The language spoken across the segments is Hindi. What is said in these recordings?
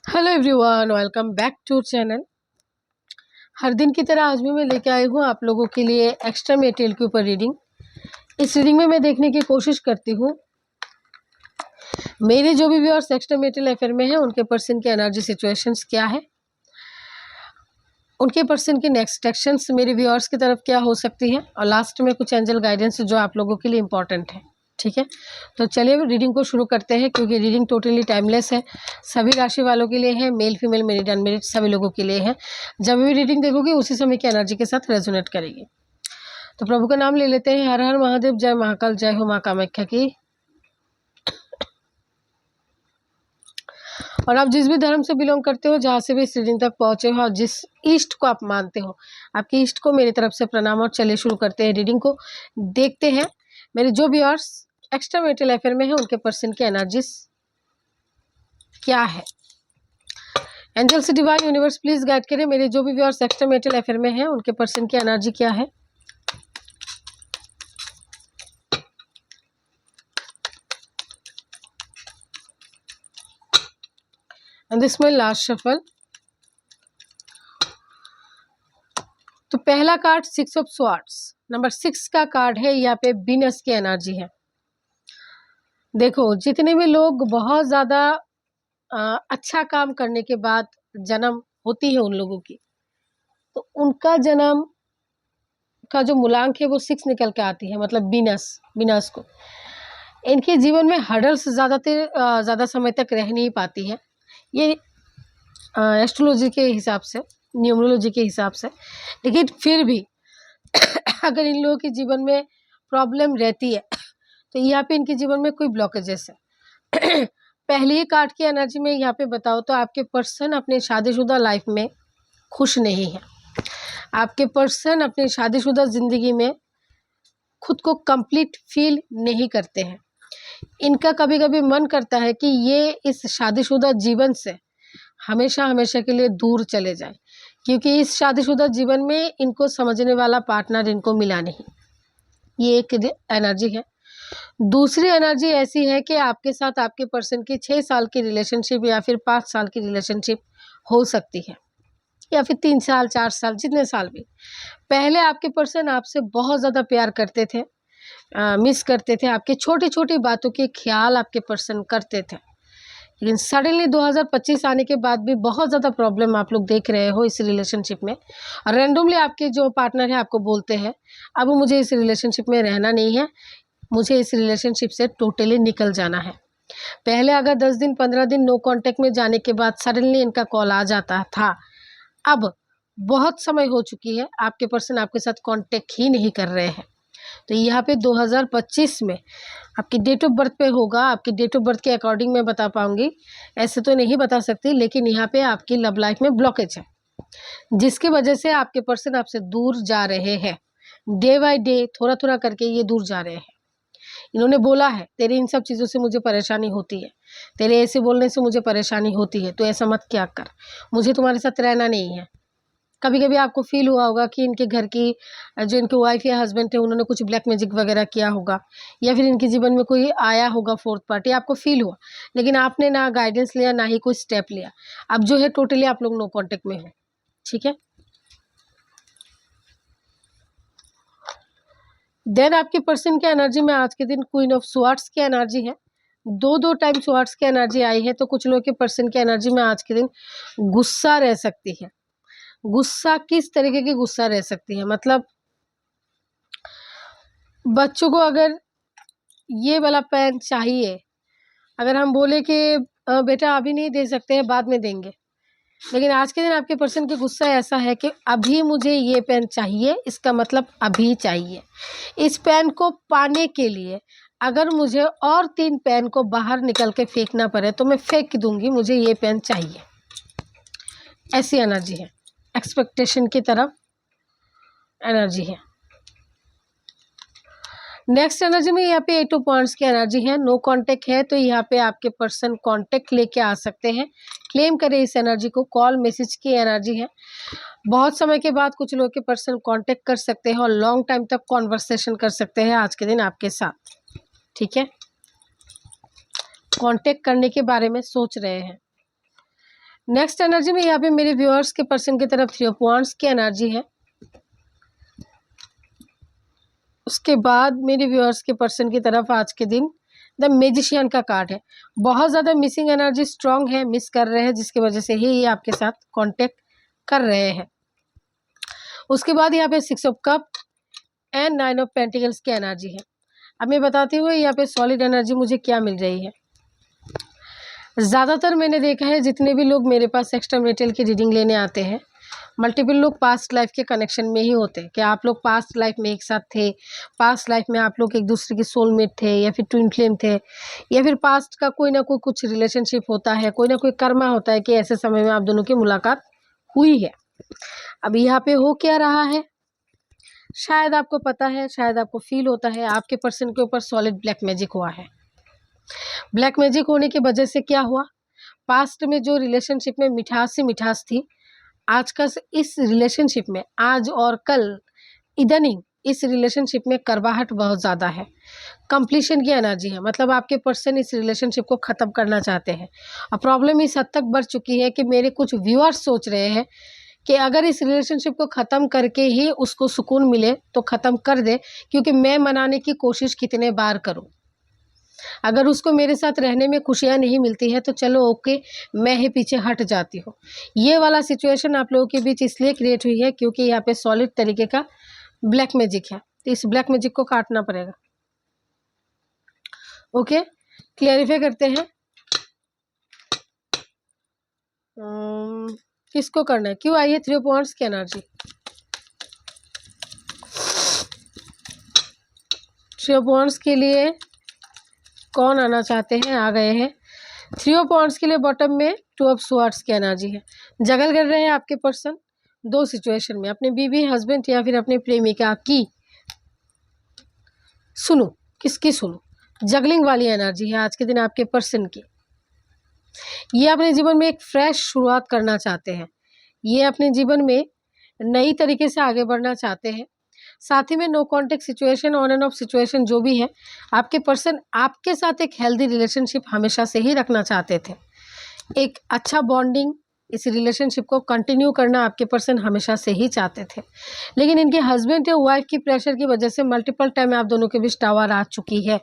Hello everyone, welcome back to channel. हर दिन की तरह आज भी मैं लेके आई हूँ आप लोगों के लिए एक्स्ट्रा मेटेरियल के ऊपर रीडिंग। इस रीडिंग में मैं देखने की कोशिश करती हूँ मेरे जो भी व्यूअर्स एक्स्ट्रा मेटेरियल अफेयर में है उनके पर्सन की एनर्जी सिचुएशंस क्या है, उनके पर्सन की नेक्स्ट एक्शंस मेरे व्यूअर्स की तरफ क्या हो सकती है, और लास्ट में कुछ एंजल गाइडेंस जो आप लोगों के लिए इंपॉर्टेंट है। ठीक है, तो चलिए रीडिंग को शुरू करते हैं, क्योंकि रीडिंग टोटली टाइमलेस है, सभी राशि वालों के लिए है, मेल फीमेल मेरिड अनमेरिड सभी लोगों के लिए है। जब भी रीडिंग देखोगे उसी समय की एनर्जी के साथ रेजोनेट करेगी। तो प्रभु का नाम ले लेते हैं। हर हर महादेव, जय महाकाल, जय हो माँ कामाख्या की। और आप जिस भी धर्म से बिलोंग करते हो, जहाँ से भी इस रीडिंग तक पहुँचे हो, और जिस ईस्ट को आप मानते हो, आपके ईस्ट को मेरी तरफ से प्रणाम। और चलिए शुरू करते हैं रीडिंग को। देखते हैं मेरे जो व्यूअर्स एक्स्ट्रा मेरिटल अफेयर में है उनके पर्सन की एनर्जीज क्या है। एंजल से डिवाइन यूनिवर्स प्लीज गाइड करें मेरे जो भी व्यूअर्स एक्स्ट्रा मेरिटल अफेयर में है उनके पर्सन की एनर्जी क्या है। And this my last shuffle. तो पहला कार्ड 6 ऑफ स्वॉर्ड्स, नंबर 6 का कार्ड है। यहाँ पे वीनस की एनर्जी है। देखो, जितने भी लोग बहुत ज़्यादा अच्छा काम करने के बाद जन्म होती है उन लोगों की, तो उनका जन्म का जो मूलांक है वो 6 निकल के आती है, मतलब वीनस को। इनके जीवन में हर्डल्स ज़्यादा समय तक रह नहीं पाती है, ये एस्ट्रोलॉजी के हिसाब से, न्यूमरोलॉजी के हिसाब से। लेकिन फिर भी अगर इन लोगों के जीवन में प्रॉब्लम रहती है तो यहाँ पे इनके जीवन में कोई ब्लॉकेजेस है। पहली ही कार्ड की एनर्जी में यहाँ पे बताओ तो आपके पर्सन अपने शादीशुदा लाइफ में खुश नहीं है। आपके पर्सन अपनी शादीशुदा जिंदगी में खुद को कंप्लीट फील नहीं करते हैं। इनका कभी कभी मन करता है कि ये इस शादीशुदा जीवन से हमेशा हमेशा के लिए दूर चले जाए, क्योंकि इस शादीशुदा जीवन में इनको समझने वाला पार्टनर इनको मिला नहीं। ये एक एनर्जी है। दूसरी एनर्जी ऐसी है कि आपके साथ आपके पर्सन की 6 साल की रिलेशनशिप या फिर 5 साल की रिलेशनशिप हो सकती है, या फिर 3 साल 4 साल, जितने साल भी। पहले आपके पर्सन आपसे बहुत ज़्यादा प्यार करते थे, मिस करते थे, आपके छोटी छोटी बातों के ख्याल आपके पर्सन करते थे। लेकिन सडनली 2025 आने के बाद भी बहुत ज़्यादा प्रॉब्लम आप लोग देख रहे हो इस रिलेशनशिप में। और रैंडमली आपके जो पार्टनर है आपको बोलते हैं अब मुझे इस रिलेशनशिप में रहना नहीं है, मुझे इस रिलेशनशिप से टोटली निकल जाना है। पहले अगर 10 दिन 15 दिन नो कांटेक्ट में जाने के बाद सडनली इनका कॉल आ जाता था, अब बहुत समय हो चुकी है, आपके पर्सन आपके साथ कांटेक्ट ही नहीं कर रहे हैं। तो यहाँ पे 2025 में आपकी डेट ऑफ बर्थ पे होगा। आपकी डेट ऑफ बर्थ के अकॉर्डिंग मैं बता पाऊंगी, ऐसे तो नहीं बता सकती। लेकिन यहाँ पे आपकी लव लाइफ में ब्लॉकेज है, जिसकी वजह से आपके पर्सन आपसे दूर जा रहे हैं। डे बाय डे थोड़ा थोड़ा करके ये दूर जा रहे हैं। इन्होंने बोला है तेरे इन सब चीज़ों से मुझे परेशानी होती है, तेरे ऐसे बोलने से मुझे परेशानी होती है, तो ऐसा मत क्या कर, मुझे तुम्हारे साथ रहना नहीं है। कभी कभी आपको फील हुआ होगा कि इनके घर की जो इनके वाइफ या हस्बैंड थे उन्होंने कुछ ब्लैक मैजिक वगैरह किया होगा, या फिर इनके जीवन में कोई आया होगा फोर्थ पार्टी, आपको फील हुआ। लेकिन आपने ना गाइडेंस लिया ना ही कोई स्टेप लिया। अब जो है टोटली आप लोग नो कांटेक्ट में हो। ठीक है, देन आपके पर्सन की एनर्जी में आज के दिन क्वीन ऑफ स्वॉर्ड्स की एनर्जी है। दो टाइम स्वॉर्ड्स की एनर्जी आई है, तो कुछ लोगों के पर्सन की एनर्जी में आज के दिन गुस्सा रह सकती है। गुस्सा किस तरीके की गुस्सा रह सकती है, मतलब बच्चों को अगर ये वाला पेन चाहिए, अगर हम बोले कि बेटा अभी नहीं दे सकते हैं, बाद में देंगे, लेकिन आज के दिन आपके पर्सन की गुस्सा ऐसा है कि अभी मुझे ये पेन चाहिए, इसका मतलब अभी चाहिए। इस पेन को पाने के लिए अगर मुझे और 3 पेन को बाहर निकल के फेंकना पड़े तो मैं फेंक दूंगी, मुझे ये पेन चाहिए। ऐसी एनर्जी है, एक्सपेक्टेशन की तरफ एनर्जी है। नेक्स्ट एनर्जी में यहाँ पे 8 पॉइंट्स की एनर्जी है। नो कांटेक्ट है, तो यहाँ पे आपके पर्सन कांटेक्ट लेके आ सकते हैं। क्लेम करें इस एनर्जी को, कॉल मैसेज की एनर्जी है। बहुत समय के बाद कुछ लोग के पर्सन कांटेक्ट कर सकते हैं और लॉन्ग टाइम तक कॉन्वर्सेशन कर सकते हैं आज के दिन आपके साथ। ठीक है, कांटेक्ट करने के बारे में सोच रहे हैं। नेक्स्ट एनर्जी में यहाँ पे मेरे व्यूअर्स के पर्सन की तरफ 3 ऑफ वांड्स की एनर्जी है। उसके बाद मेरे व्यूअर्स के पर्सन की तरफ आज के दिन द मैजिशियन का कार्ड है। बहुत ज़्यादा मिसिंग एनर्जी स्ट्रांग है, मिस कर रहे हैं, जिसकी वजह से ही ये आपके साथ कांटेक्ट कर रहे हैं। उसके बाद यहाँ पे 6 of cup and 9 of pentacles की एनर्जी है। अब मैं बताती हूँ यहाँ पे सॉलिड एनर्जी मुझे क्या मिल रही है। ज़्यादातर मैंने देखा है जितने भी लोग मेरे पास एक्स्ट्रा मेटेरियल की रीडिंग लेने आते हैं, मल्टीपल लोग पास्ट लाइफ के कनेक्शन में ही होते हैं। कि आप लोग पास्ट लाइफ में एक साथ थे, पास्ट लाइफ में आप लोग एक दूसरे के सोलमेट थे, या फिर ट्विन फ्लेम थे, या फिर पास्ट का कोई ना कोई कुछ रिलेशनशिप होता है, कोई ना कोई कर्मा होता है कि ऐसे समय में आप दोनों की मुलाकात हुई है। अब यहाँ पे हो क्या रहा है, शायद आपको पता है, शायद आपको फील होता है, आपके पर्सन के ऊपर सॉलिड ब्लैक मैजिक हुआ है। ब्लैक मैजिक होने की वजह से क्या हुआ, पास्ट में जो रिलेशनशिप में मिठास से मिठास थी, आज का इस रिलेशनशिप में, आज और कल इधनिंग इस रिलेशनशिप में करवाहट बहुत ज़्यादा है। कंप्लीशन की एनर्जी है, मतलब आपके पर्सन इस रिलेशनशिप को ख़त्म करना चाहते हैं। और प्रॉब्लम इस हद तक बढ़ चुकी है कि मेरे कुछ व्यूअर्स सोच रहे हैं कि अगर इस रिलेशनशिप को ख़त्म करके ही उसको सुकून मिले तो ख़त्म कर दे, क्योंकि मैं मनाने की कोशिश कितने बार करूं, अगर उसको मेरे साथ रहने में खुशियां नहीं मिलती है तो चलो ओके, मैं ही पीछे हट जाती हूँ। ये वाला सिचुएशन आप लोगों के बीच इसलिए क्रिएट हुई है क्योंकि यहाँ पे सॉलिड तरीके का ब्लैक मैजिक है, तो इस ब्लैक मैजिक को काटना पड़ेगा। ओके, क्लैरिफाई करते हैं किसको करना है, क्यों आई है 3 ऑफ वांड्स की एनर्जी। 3 ऑफ वांड्स के लिए कौन आना चाहते हैं, आ गए हैं। 3 ऑफ वांड्स के लिए बॉटम में 2 ऑफ स्वॉर्ड्स की एनर्जी है। जगल कर रहे हैं आपके पर्सन दो सिचुएशन में, अपने बीवी हस्बैंड या फिर अपने प्रेमिका की। सुनो, किसकी सुनो, जगलिंग वाली एनर्जी है आज के दिन आपके पर्सन की। ये अपने जीवन में एक फ्रेश शुरुआत करना चाहते हैं, ये अपने जीवन में नई तरीके से आगे बढ़ना चाहते हैं। साथ ही में no contact situation, on and off situation जो भी है, आपके पर्सन आपके साथ एक हेल्दी रिलेशनशिप हमेशा से ही रखना चाहते थे। एक अच्छा बॉन्डिंग, इस रिलेशनशिप को कंटिन्यू करना आपके पर्सन हमेशा से ही चाहते थे। लेकिन इनके हस्बैंड या वाइफ की प्रेशर की वजह से मल्टीपल टाइम आप दोनों के बीच टावर आ चुकी है।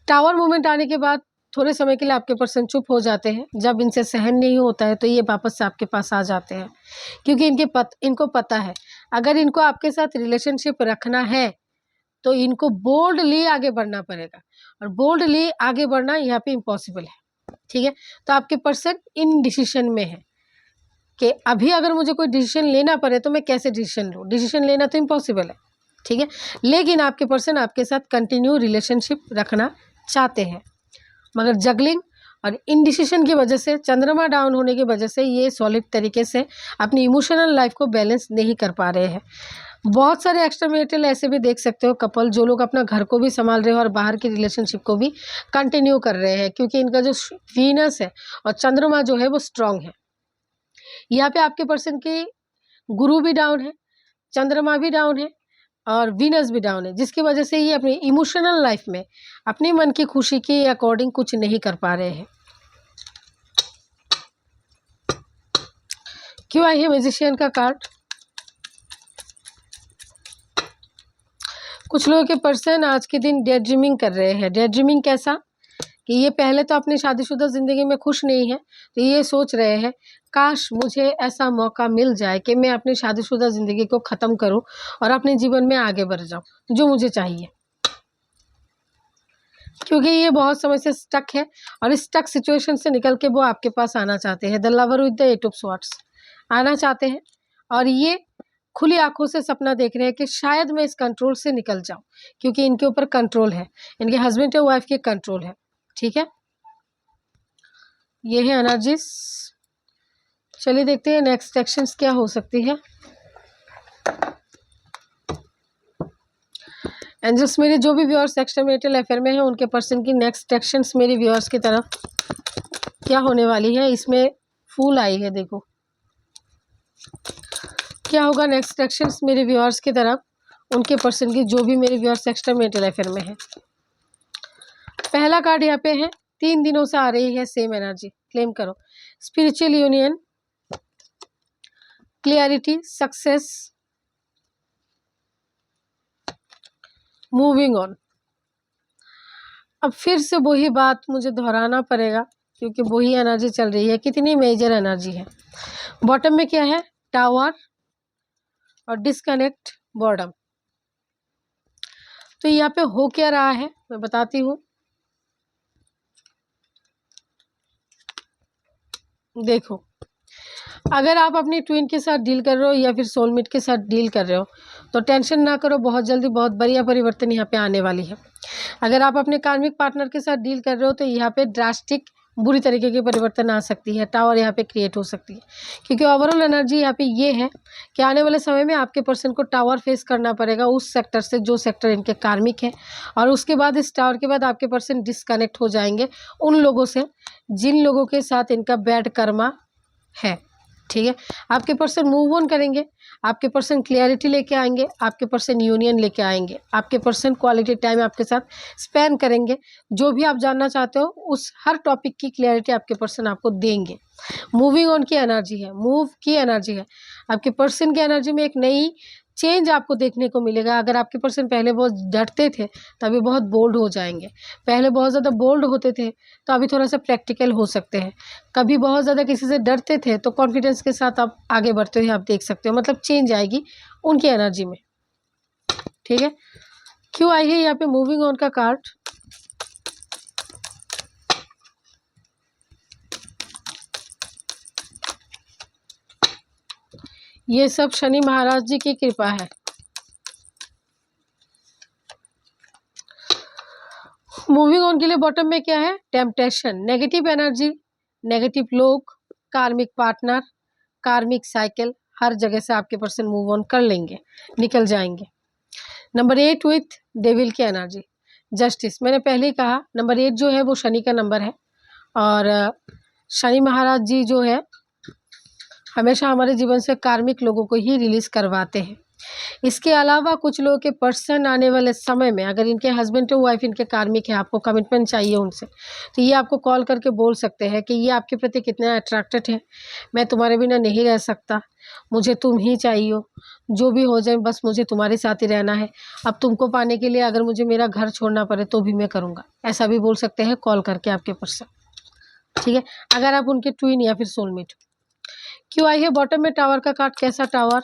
टावर मूवमेंट आने के बाद थोड़े समय के लिए आपके पर्सन चुप हो जाते हैं। जब इनसे सहन नहीं होता है तो ये वापस से आपके पास आ जाते हैं, क्योंकि इनको पता है अगर इनको आपके साथ रिलेशनशिप रखना है तो इनको बोल्डली आगे बढ़ना पड़ेगा, और बोल्डली आगे बढ़ना यहाँ पे इम्पॉसिबल है। ठीक है, तो आपके पर्सन इन डिसीजन में है कि अभी अगर मुझे कोई डिसीजन लेना पड़े तो मैं कैसे डिसीजन लूँ, डिसीजन लेना तो इम्पॉसिबल है। ठीक है, लेकिन आपके पर्सन आपके साथ कंटिन्यू रिलेशनशिप रखना चाहते हैं, मगर जगलिंग और इनडिसीजन की वजह से, चंद्रमा डाउन होने की वजह से ये सॉलिड तरीके से अपनी इमोशनल लाइफ को बैलेंस नहीं कर पा रहे हैं। बहुत सारे एक्स्ट्रा मैरिटल ऐसे भी देख सकते हो कपल, जो लोग अपना घर को भी संभाल रहे हो और बाहर की रिलेशनशिप को भी कंटिन्यू कर रहे हैं, क्योंकि इनका जो वीनस है और चंद्रमा जो है वो स्ट्रांग है। यहाँ पे आपके पर्सन की गुरु भी डाउन है, चंद्रमा भी डाउन है और वीनस भी डाउन है, जिसकी वजह से ये अपनी इमोशनल लाइफ में अपने मन की खुशी के अकॉर्डिंग कुछ नहीं कर पा रहे हैं। क्यों आई है मैजिशियन का कार्ड। कुछ लोगों के पर्सन आज के दिन डे ड्रीमिंग कर रहे हैं। डे ड्रीमिंग कैसा कि ये पहले तो अपनी शादीशुदा ज़िंदगी में खुश नहीं है, तो ये सोच रहे हैं काश मुझे ऐसा मौका मिल जाए कि मैं अपनी शादीशुदा ज़िंदगी को ख़त्म करूं और अपने जीवन में आगे बढ़ जाऊं, जो मुझे चाहिए। क्योंकि ये बहुत समय से स्टक है और इस स्टक सिचुएशन से निकल के वो आपके पास आना चाहते हैं। The lover with the 8 of swords आना चाहते हैं, और ये खुली आंखों से सपना देख रहे हैं कि शायद मैं इस कंट्रोल से निकल जाऊं, क्योंकि इनके ऊपर कंट्रोल है, इनके हस्बैंड या वाइफ के कंट्रोल है। ठीक है, ये है एनर्जीज। चलिए देखते हैं नेक्स्ट एक्शंस क्या हो सकती है। एंजल्स, मेरे जो भी व्यूअर्स एक्स्ट्रा मैरिटल अफेयर में हैं उनके पर्सन की नेक्स्ट एक्शंस मेरे व्यूअर्स की तरफ क्या होने वाली है। इसमें फूल आई है, देखो क्या होगा नेक्स्ट एक्शंस मेरे व्यूअर्स की तरफ उनके पर्सन की, जो भी मेरे व्यूअर्स एक्स्ट्रा मैरिटल अफेयर में है। पहला कार्ड यहाँ पे है, 3 दिनों से आ रही है सेम एनर्जी, क्लेम करो। Spiritual union, clarity, success, moving on. अब फिर से वही बात मुझे दोहराना पड़ेगा क्योंकि वही एनर्जी चल रही है। कितनी मेजर एनर्जी है। बॉटम में क्या है, टावर और डिस्कनेक्ट, बॉर्डम। तो यहाँ पे हो क्या रहा है मैं बताती हूँ। देखो, अगर आप अपनी ट्विन के साथ डील कर रहे हो या फिर सोलमेट के साथ डील कर रहे हो तो टेंशन ना करो, बहुत जल्दी बहुत बढ़िया परिवर्तन यहाँ पे आने वाली है। अगर आप अपने कार्मिक पार्टनर के साथ डील कर रहे हो तो यहाँ पे ड्रास्टिक बुरी तरीके की परिवर्तन आ सकती है, टावर यहाँ पे क्रिएट हो सकती है। क्योंकि ओवरऑल एनर्जी यहाँ पे ये है कि आने वाले समय में आपके पर्सन को टावर फेस करना पड़ेगा उस सेक्टर से जो सेक्टर इनके कार्मिक है, और उसके बाद इस टावर के बाद आपके पर्सन डिस्कनेक्ट हो जाएंगे उन लोगों से जिन लोगों के साथ इनका बैड कर्मा है। ठीक है, आपके पर्सन मूव ऑन करेंगे, आपके पर्सन क्लियरिटी लेके आएंगे, आपके पर्सन यूनियन लेके आएंगे, आपके पर्सन क्वालिटी टाइम आपके साथ स्पेंड करेंगे। जो भी आप जानना चाहते हो उस हर टॉपिक की क्लियरिटी आपके पर्सन आपको देंगे। मूविंग ऑन की एनर्जी है, मूव की एनर्जी है। आपके पर्सन की एनर्जी में एक नई चेंज आपको देखने को मिलेगा। अगर आपके पर्सन पहले बहुत डरते थे तो अभी बहुत बोल्ड हो जाएंगे, पहले बहुत ज़्यादा बोल्ड होते थे तो अभी थोड़ा सा प्रैक्टिकल हो सकते हैं, कभी बहुत ज़्यादा किसी से डरते थे तो कॉन्फिडेंस के साथ आप आगे बढ़ते हुए आप देख सकते हो। मतलब चेंज आएगी उनकी एनर्जी में। ठीक है, क्यों आई है यहाँ पे मूविंग ऑन का कार्ड। ये सब शनि महाराज जी की कृपा है। मूविंग ऑन के लिए बॉटम में क्या है, टेम्पटेशन, नेगेटिव एनर्जी, नेगेटिव लोग, कार्मिक पार्टनर, कार्मिक साइकिल, हर जगह से आपके पर्सन मूव ऑन कर लेंगे, निकल जाएंगे। नंबर 8 विथ डेविल की एनर्जी, जस्टिस। मैंने पहले ही कहा नंबर 8 जो है वो शनि का नंबर है, और शनि महाराज जी जो है हमेशा हमारे जीवन से कार्मिक लोगों को ही रिलीज करवाते हैं। इसके अलावा कुछ लोगों के पर्सन आने वाले समय में अगर इनके हस्बैंड और वाइफ इनके कार्मिक है, आपको कमिटमेंट चाहिए उनसे, तो ये आपको कॉल करके बोल सकते हैं कि ये आपके प्रति कितना अट्रैक्टेड है, मैं तुम्हारे बिना नहीं रह सकता, मुझे तुम ही चाहिए, जो भी हो जाए बस मुझे तुम्हारे साथ ही रहना है। अब तुमको पाने के लिए अगर मुझे मेरा घर छोड़ना पड़े तो भी मैं करूँगा, ऐसा भी बोल सकते हैं कॉल करके आपके पर्सन। ठीक है, अगर आप उनके ट्विन या फिर सोलमेट। क्यों आई है बॉटम में टावर का कार्ड, कैसा टावर,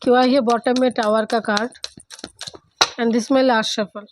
क्यों आई है बॉटम में टावर का कार्ड, एंड दिस में लास्ट शफल।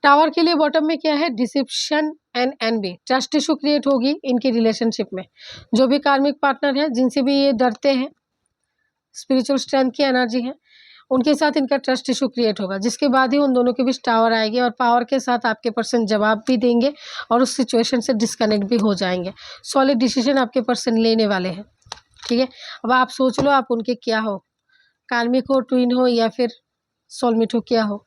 टावर के लिए बॉटम में क्या है, deception and envy, trust issue create होगी इनकी रिलेशनशिप में। जो भी कार्मिक पार्टनर है जिनसे भी ये डरते हैं, स्पिरिचुअल स्ट्रेंथ की एनर्जी है, उनके साथ इनका ट्रस्ट इशू क्रिएट होगा, जिसके बाद ही उन दोनों के बीच टावर आएगी और पावर के साथ आपके पर्सन जवाब भी देंगे और उस सिचुएशन से डिस्कनेक्ट भी हो जाएंगे। सॉलिड डिसीजन आपके पर्सन लेने वाले हैं। ठीक है, अब आप सोच लो आप उनके क्या हो, कार्मिक हो, ट्विन हो या फिर सोलमेट हो, क्या हो।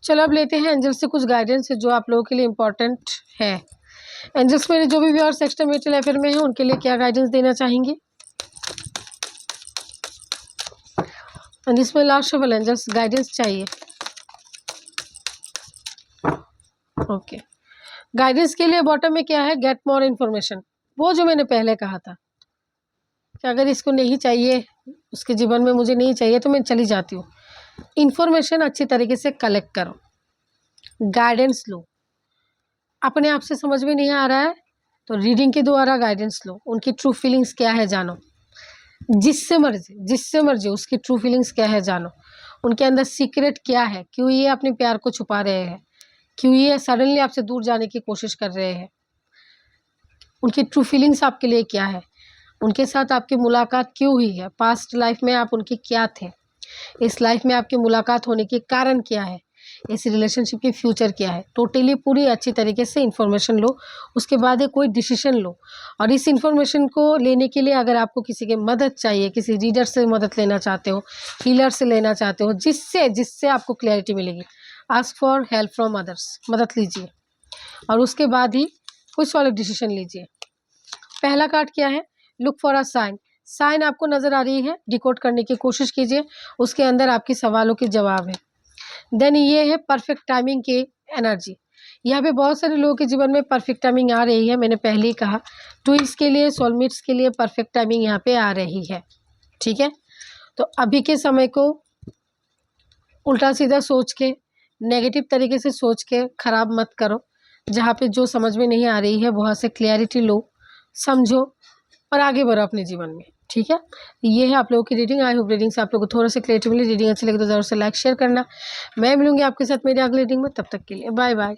चलो अब लेते हैं एंजल्स से कुछ गाइडेंस जो आप लोगों के लिए इम्पोर्टेंट है। एंजल्स मेरे जो भी व्यूअर्स एक्स्ट्रा मेरिटल अफेयर में है उनके लिए क्या गाइडेंस देना चाहेंगे। एंड इसमें लास्ट शफल एंजल्स गाइडेंस चाहिए। ओके, गाइडेंस के लिए बॉटम में क्या है, गेट मोर इन्फॉर्मेशन। वो जो मैंने पहले कहा था कि अगर इसको नहीं चाहिए, उसके जीवन में मुझे नहीं चाहिए तो मैं चली जाती हूँ। इन्फॉर्मेशन अच्छी तरीके से कलेक्ट करो, गाइडेंस लो। अपने आप से समझ में नहीं आ रहा है तो रीडिंग के द्वारा गाइडेंस लो, उनकी ट्रू फीलिंग्स क्या है जानो, जिससे मर्जी उसकी ट्रू फीलिंग्स क्या है जानो, उनके अंदर सीक्रेट क्या है, क्यों ये अपने प्यार को छुपा रहे हैं, क्यों ये सडनली आपसे दूर जाने की कोशिश कर रहे हैं, उनकी ट्रू फीलिंग्स आपके लिए क्या है, उनके साथ आपकी मुलाकात क्यों हुई है, पास्ट लाइफ में आप उनके क्या थे, इस लाइफ में आपकी मुलाकात होने के कारण क्या है, इस रिलेशनशिप की फ्यूचर क्या है। टोटली पूरी अच्छी तरीके से इन्फॉर्मेशन लो, उसके बाद कोई डिसीजन लो। और इस इन्फॉर्मेशन को लेने के लिए अगर आपको किसी की मदद चाहिए, किसी रीडर से मदद लेना चाहते हो, हीलर से लेना चाहते हो, जिससे आपको क्लैरिटी मिलेगी, ask for help from others, मदद लीजिए और उसके बाद ही कोई सॉलिड डिसीजन लीजिए। पहला कार्ड क्या है, look for a sign, sign आपको नज़र आ रही है, डिकोड करने की कोशिश कीजिए, उसके अंदर आपके सवालों के जवाब है। देन ये है परफेक्ट टाइमिंग की एनर्जी। यहाँ पे बहुत सारे लोगों के जीवन में परफेक्ट टाइमिंग आ रही है, मैंने पहले ही कहा ट्विस्ट के लिए, सोलमेट्स के लिए परफेक्ट टाइमिंग यहाँ पे आ रही है। ठीक है, तो अभी के समय को उल्टा सीधा सोच के, नेगेटिव तरीके से सोच के ख़राब मत करो। जहाँ पे जो समझ में नहीं आ रही है वहाँ से क्लैरिटी लो, समझो और आगे बढ़ो अपने जीवन में। ठीक है, ये है आप लोगों की रीडिंग। आई होप रीडिंग से आप लोगों को थोड़ा सा क्लैरिटी मिली। रीडिंग अच्छी लगे तो ज़रूर से लाइक शेयर करना। मैं मिलूंगी आपके साथ मेरी अगली रीडिंग में, तब तक के लिए बाय बाय।